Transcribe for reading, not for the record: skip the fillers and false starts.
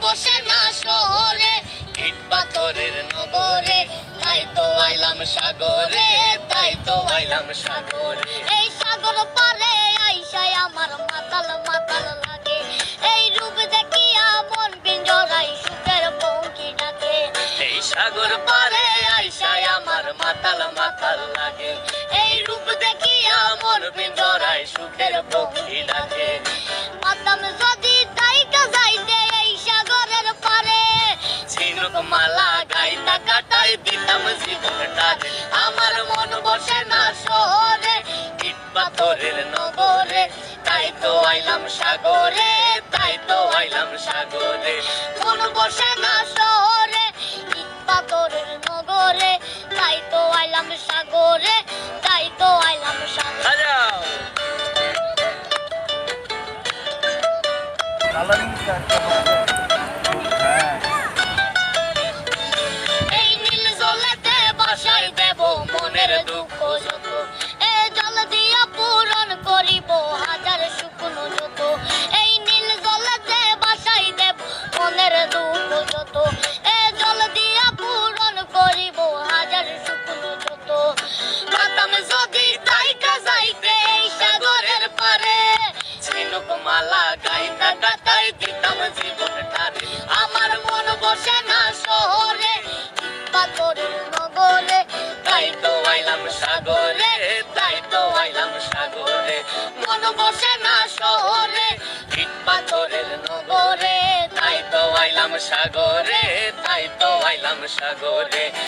বসে না শহরে, ইট পাথরের নগরে, তাই তো আইলাম সাগরে, তাই তো আইলাম সাগরে। এই সাগর পারে আইসায় আমার মাতাল মাতাল লাগে, এই রূপ দেখিয়া মন পিঞ্জরায় সুখের পঙ্কি ডাকে। এই সাগর পারে আইসায় আমার মাতাল মাতাল লাগে, এই রূপ দেখিয়া মন পিঞ্জরায় সুখের পঙ্কি ডাকে। মাতাম যদি তাইকা যাইতে এই সাগরের পারে, ঝিনুক মালা গাইতা কাটাই দিতাম জীবনটারে। আমার মন বসে না শহরে, ইট পাথরের নগরে, তাই তো আইলাম সাগরে, তাই তো আইলাম সাগরে। মন বসে না শহরে, ইট পাথরের নগরে, তাই তো আইলাম সাগরে, তাই তো আইলাম সাগরে। এই নীল জলেতে বাসায় দেব মনের দুঃখ যত, এ জল দিয়া পূরণ করিব হাজার শুকনো যত। এই নীল জলেতে বাসায় দেব মনের দুঃখ যত, এ জল দিয়া পূরণ করিব হাজার শুকনো যত। মাতাম যদি তাইকা যাইতে এই সাগরের পারে, ঝিনুক মালা গাইতা কাটাই দিতাম জীবনটারে। আমার মন বসে না শহরে, পাথরের নগরে, তাই তো আইলাম সাগরে, তাই তো আইলাম সাগরে। মন বসে না শহরে, ইট পাথরের নগরে, তাই তো আইলাম সাগরে, তাই তো আইলাম সাগরে।